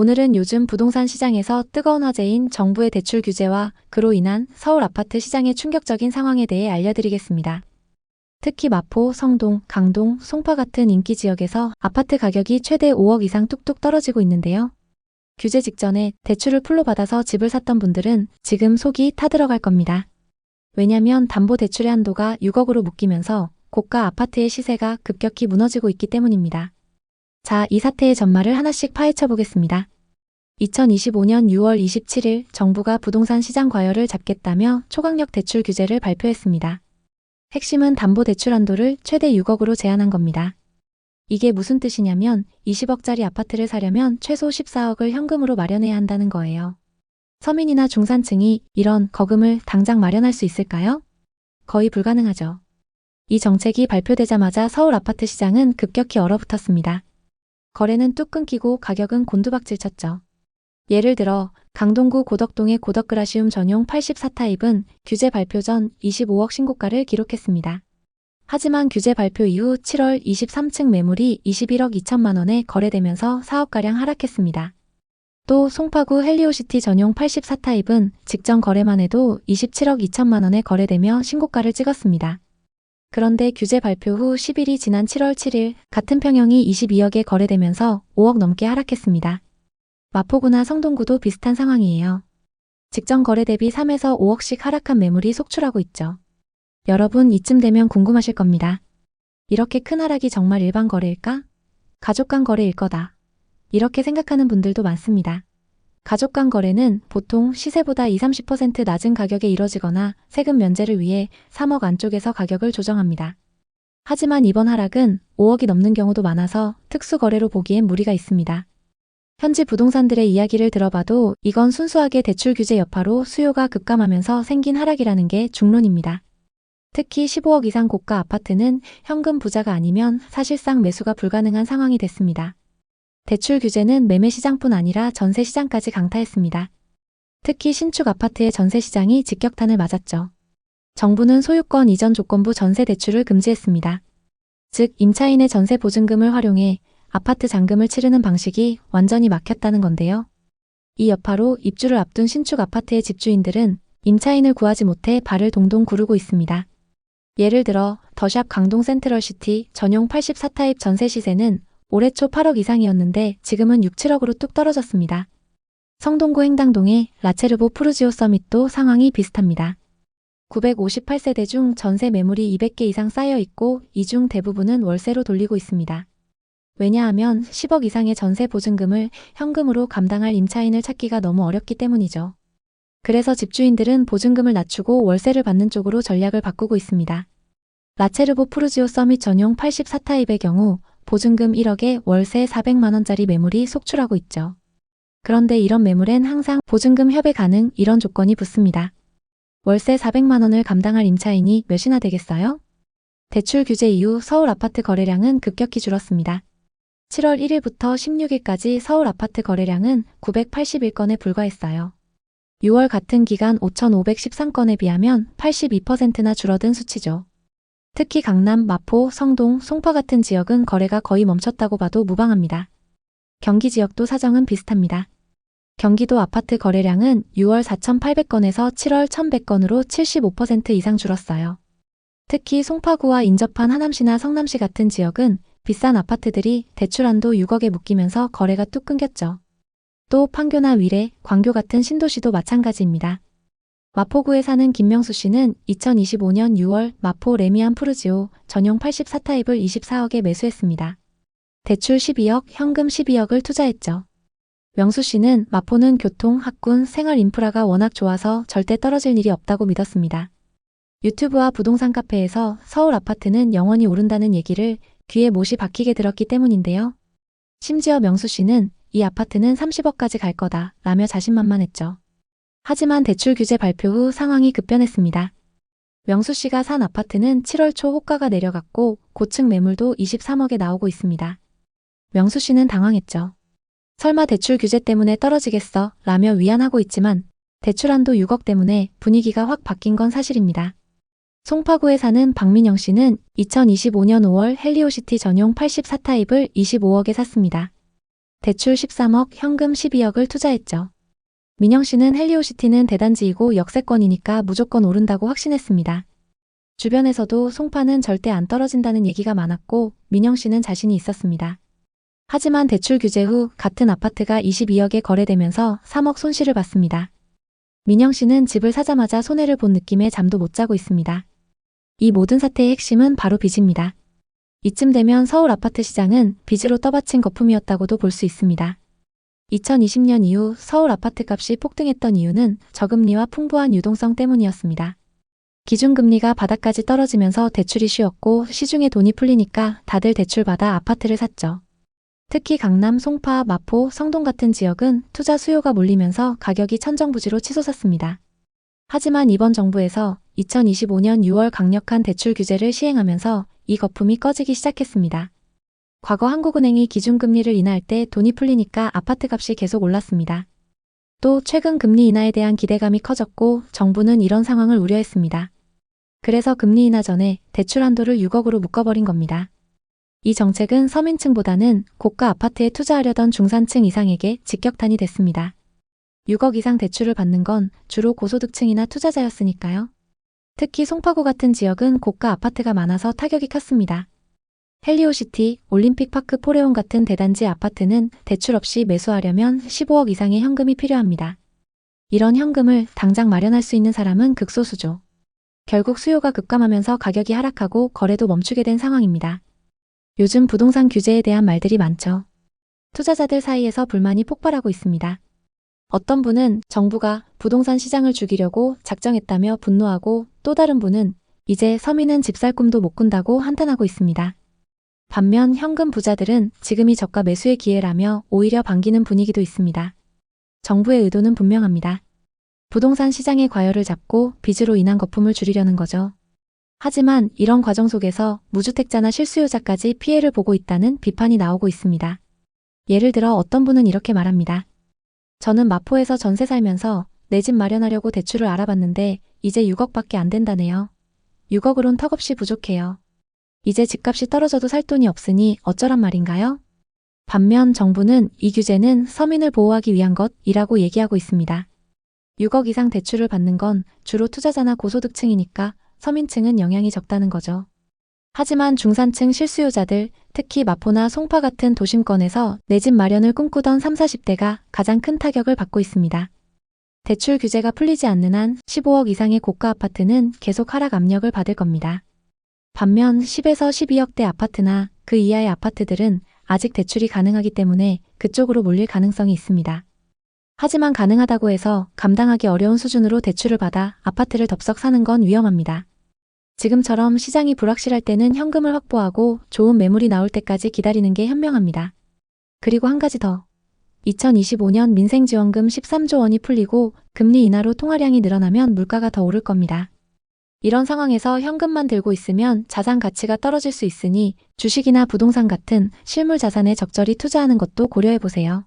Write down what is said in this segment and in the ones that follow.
오늘은 요즘 부동산 시장에서 뜨거운 화제인 정부의 대출 규제와 그로 인한 서울 아파트 시장의 충격적인 상황에 대해 알려드리겠습니다. 특히 마포, 성동, 강동, 송파 같은 인기 지역에서 아파트 가격이 최대 5억 이상 뚝뚝 떨어지고 있는데요. 규제 직전에 대출을 풀로 받아서 집을 샀던 분들은 지금 속이 타들어갈 겁니다. 왜냐면 담보대출의 한도가 6억으로 묶이면서 고가 아파트의 시세가 급격히 무너지고 있기 때문입니다. 자, 이 사태의 전말을 하나씩 파헤쳐 보겠습니다. 2025년 6월 27일 정부가 부동산 시장 과열을 잡겠다며 초강력 대출 규제를 발표했습니다. 핵심은 담보대출 한도를 최대 6억으로 제한한 겁니다. 이게 무슨 뜻이냐면 20억짜리 아파트를 사려면 최소 14억을 현금으로 마련해야 한다는 거예요. 서민이나 중산층이 이런 거금을 당장 마련할 수 있을까요? 거의 불가능하죠. 이 정책이 발표되자마자 서울 아파트 시장은 급격히 얼어붙었습니다. 거래는 뚝 끊기고 가격은 곤두박질 쳤죠. 예를 들어 강동구 고덕동의 고덕그라시움 전용 84타입은 규제 발표 전 25억 신고가를 기록했습니다. 하지만 규제 발표 이후 7월 23층 매물이 21억 2천만 원에 거래되면서 4억가량 하락했습니다. 또 송파구 헬리오시티 전용 84타입은 직전 거래만 해도 27억 2천만 원에 거래되며 신고가를 찍었습니다. 그런데 규제 발표 후 10일이 지난 7월 7일 같은 평형이 22억에 거래되면서 5억 넘게 하락했습니다. 마포구나 성동구도 비슷한 상황이에요. 직전 거래 대비 3에서 5억씩 하락한 매물이 속출하고 있죠. 여러분 이쯤 되면 궁금하실 겁니다. 이렇게 큰 하락이 정말 일반 거래일까? 가족 간 거래일 거다. 이렇게 생각하는 분들도 많습니다. 가족 간 거래는 보통 시세보다 20-30% 낮은 가격에 이뤄지거나 세금 면제를 위해 3억 안쪽에서 가격을 조정합니다. 하지만 이번 하락은 5억이 넘는 경우도 많아서 특수 거래로 보기엔 무리가 있습니다. 현지 부동산들의 이야기를 들어봐도 이건 순수하게 대출 규제 여파로 수요가 급감하면서 생긴 하락이라는 게 중론입니다. 특히 15억 이상 고가 아파트는 현금 부자가 아니면 사실상 매수가 불가능한 상황이 됐습니다. 대출 규제는 매매 시장뿐 아니라 전세 시장까지 강타했습니다. 특히 신축 아파트의 전세 시장이 직격탄을 맞았죠. 정부는 소유권 이전 조건부 전세 대출을 금지했습니다. 즉 임차인의 전세 보증금을 활용해 아파트 잔금을 치르는 방식이 완전히 막혔다는 건데요. 이 여파로 입주를 앞둔 신축 아파트의 집주인들은 임차인을 구하지 못해 발을 동동 구르고 있습니다. 예를 들어 더샵 강동 센트럴시티 전용 84타입 전세 시세는 올해 초 8억 이상이었는데 지금은 6, 7억으로 뚝 떨어졌습니다. 성동구 행당동의 라체르보 푸르지오 서밋도 상황이 비슷합니다. 958세대 중 전세 매물이 200개 이상 쌓여 있고 이 중 대부분은 월세로 돌리고 있습니다. 왜냐하면 10억 이상의 전세 보증금을 현금으로 감당할 임차인을 찾기가 너무 어렵기 때문이죠. 그래서 집주인들은 보증금을 낮추고 월세를 받는 쪽으로 전략을 바꾸고 있습니다. 라체르보 푸르지오 서밋 전용 84타입의 경우 보증금 1억에 월세 400만 원짜리 매물이 속출하고 있죠. 그런데 이런 매물엔 항상 보증금 협의 가능 이런 조건이 붙습니다. 월세 400만 원을 감당할 임차인이 몇이나 되겠어요? 대출 규제 이후 서울 아파트 거래량은 급격히 줄었습니다. 7월 1일부터 16일까지 서울 아파트 거래량은 981건에 불과했어요. 6월 같은 기간 5,513건에 비하면 82%나 줄어든 수치죠. 특히 강남, 마포, 성동, 송파 같은 지역은 거래가 거의 멈췄다고 봐도 무방합니다. 경기 지역도 사정은 비슷합니다. 경기도 아파트 거래량은 6월 4,800건에서 7월 1,100건으로 75% 이상 줄었어요. 특히 송파구와 인접한 하남시나 성남시 같은 지역은 비싼 아파트들이 대출 한도 6억에 묶이면서 거래가 뚝 끊겼죠. 또 판교나 위례, 광교 같은 신도시도 마찬가지입니다. 마포구에 사는 김명수 씨는 2025년 6월 마포 레미안 푸르지오 전용 84타입을 24억에 매수했습니다. 대출 12억, 현금 12억을 투자했죠. 명수 씨는 마포는 교통, 학군, 생활 인프라가 워낙 좋아서 절대 떨어질 일이 없다고 믿었습니다. 유튜브와 부동산 카페에서 서울 아파트는 영원히 오른다는 얘기를 귀에 못이 박히게 들었기 때문인데요. 심지어 명수 씨는 이 아파트는 30억까지 갈 거다 라며 자신만만했죠. 하지만 대출 규제 발표 후 상황이 급변했습니다. 명수 씨가 산 아파트는 7월 초 호가가 내려갔고 고층 매물도 23억에 나오고 있습니다. 명수 씨는 당황했죠. 설마 대출 규제 때문에 떨어지겠어 라며 위안하고 있지만 대출 한도 6억 때문에 분위기가 확 바뀐 건 사실입니다. 송파구에 사는 박민영 씨는 2025년 5월 헬리오시티 전용 84타입을 25억에 샀습니다. 대출 13억, 현금 12억을 투자했죠. 민영 씨는 헬리오시티는 대단지이고 역세권이니까 무조건 오른다고 확신했습니다. 주변에서도 송파는 절대 안 떨어진다는 얘기가 많았고 민영 씨는 자신이 있었습니다. 하지만 대출 규제 후 같은 아파트가 22억에 거래되면서 3억 손실을 봤습니다. 민영 씨는 집을 사자마자 손해를 본 느낌에 잠도 못 자고 있습니다. 이 모든 사태의 핵심은 바로 빚입니다. 이쯤 되면 서울 아파트 시장은 빚으로 떠받친 거품이었다고도 볼 수 있습니다. 2020년 이후 서울 아파트 값이 폭등했던 이유는 저금리와 풍부한 유동성 때문이었습니다. 기준금리가 바닥까지 떨어지면서 대출이 쉬웠고 시중에 돈이 풀리니까 다들 대출받아 아파트를 샀죠. 특히 강남, 송파, 마포, 성동 같은 지역은 투자 수요가 몰리면서 가격이 천정부지로 치솟았습니다. 하지만 이번 정부에서 2025년 6월 강력한 대출 규제를 시행하면서 이 거품이 꺼지기 시작했습니다. 과거 한국은행이 기준금리를 인하할 때 돈이 풀리니까 아파트값이 계속 올랐습니다. 또 최근 금리 인하에 대한 기대감이 커졌고 정부는 이런 상황을 우려했습니다. 그래서 금리 인하 전에 대출 한도를 6억으로 묶어버린 겁니다. 이 정책은 서민층보다는 고가 아파트에 투자하려던 중산층 이상에게 직격탄이 됐습니다. 6억 이상 대출을 받는 건 주로 고소득층이나 투자자였으니까요. 특히 송파구 같은 지역은 고가 아파트가 많아서 타격이 컸습니다. 헬리오시티, 올림픽파크 포레온 같은 대단지 아파트는 대출 없이 매수하려면 15억 이상의 현금이 필요합니다. 이런 현금을 당장 마련할 수 있는 사람은 극소수죠. 결국 수요가 급감하면서 가격이 하락하고 거래도 멈추게 된 상황입니다. 요즘 부동산 규제에 대한 말들이 많죠. 투자자들 사이에서 불만이 폭발하고 있습니다. 어떤 분은 정부가 부동산 시장을 죽이려고 작정했다며 분노하고 또 다른 분은 이제 서민은 집 살 꿈도 못 꾼다고 한탄하고 있습니다. 반면 현금 부자들은 지금이 저가 매수의 기회라며 오히려 반기는 분위기도 있습니다. 정부의 의도는 분명합니다. 부동산 시장의 과열을 잡고 빚으로 인한 거품을 줄이려는 거죠. 하지만 이런 과정 속에서 무주택자나 실수요자까지 피해를 보고 있다는 비판이 나오고 있습니다. 예를 들어 어떤 분은 이렇게 말합니다. 저는 마포에서 전세 살면서 내 집 마련하려고 대출을 알아봤는데 이제 6억밖에 안 된다네요. 6억으론 턱없이 부족해요. 이제 집값이 떨어져도 살 돈이 없으니 어쩌란 말인가요? 반면 정부는 이 규제는 서민을 보호하기 위한 것이라고 얘기하고 있습니다. 6억 이상 대출을 받는 건 주로 투자자나 고소득층이니까 서민층은 영향이 적다는 거죠. 하지만 중산층 실수요자들, 특히 마포나 송파 같은 도심권에서 내 집 마련을 꿈꾸던 30, 40대가 가장 큰 타격을 받고 있습니다. 대출 규제가 풀리지 않는 한 15억 이상의 고가 아파트는 계속 하락 압력을 받을 겁니다. 반면 10에서 12억대 아파트나 그 이하의 아파트들은 아직 대출이 가능하기 때문에 그쪽으로 몰릴 가능성이 있습니다. 하지만 가능하다고 해서 감당하기 어려운 수준으로 대출을 받아 아파트를 덥석 사는 건 위험합니다. 지금처럼 시장이 불확실할 때는 현금을 확보하고 좋은 매물이 나올 때까지 기다리는 게 현명합니다. 그리고 한 가지 더. 2025년 민생지원금 13조 원이 풀리고 금리 인하로 통화량이 늘어나면 물가가 더 오를 겁니다. 이런 상황에서 현금만 들고 있으면 자산 가치가 떨어질 수 있으니 주식이나 부동산 같은 실물 자산에 적절히 투자하는 것도 고려해보세요.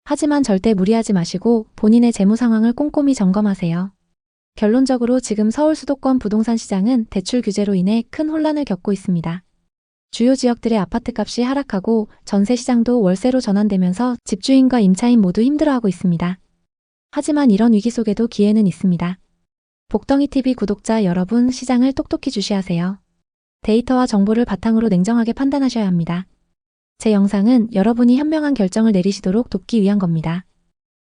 하지만 절대 무리하지 마시고 본인의 재무 상황을 꼼꼼히 점검하세요. 결론적으로 지금 서울 수도권 부동산 시장은 대출 규제로 인해 큰 혼란을 겪고 있습니다. 주요 지역들의 아파트값이 하락하고 전세 시장도 월세로 전환되면서 집주인과 임차인 모두 힘들어하고 있습니다. 하지만 이런 위기 속에도 기회는 있습니다. 복덩이TV 구독자 여러분, 시장을 똑똑히 주시하세요. 데이터와 정보를 바탕으로 냉정하게 판단하셔야 합니다. 제 영상은 여러분이 현명한 결정을 내리시도록 돕기 위한 겁니다.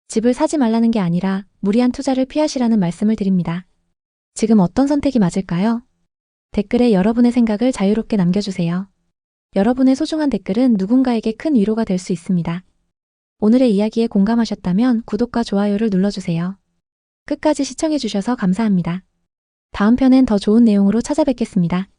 집을 사지 말라는 게 아니라 무리한 투자를 피하시라는 말씀을 드립니다. 지금 어떤 선택이 맞을까요? 댓글에 여러분의 생각을 자유롭게 남겨주세요. 여러분의 소중한 댓글은 누군가에게 큰 위로가 될 수 있습니다. 오늘의 이야기에 공감하셨다면 구독과 좋아요를 눌러주세요. 끝까지 시청해주셔서 감사합니다. 다음 편엔 더 좋은 내용으로 찾아뵙겠습니다.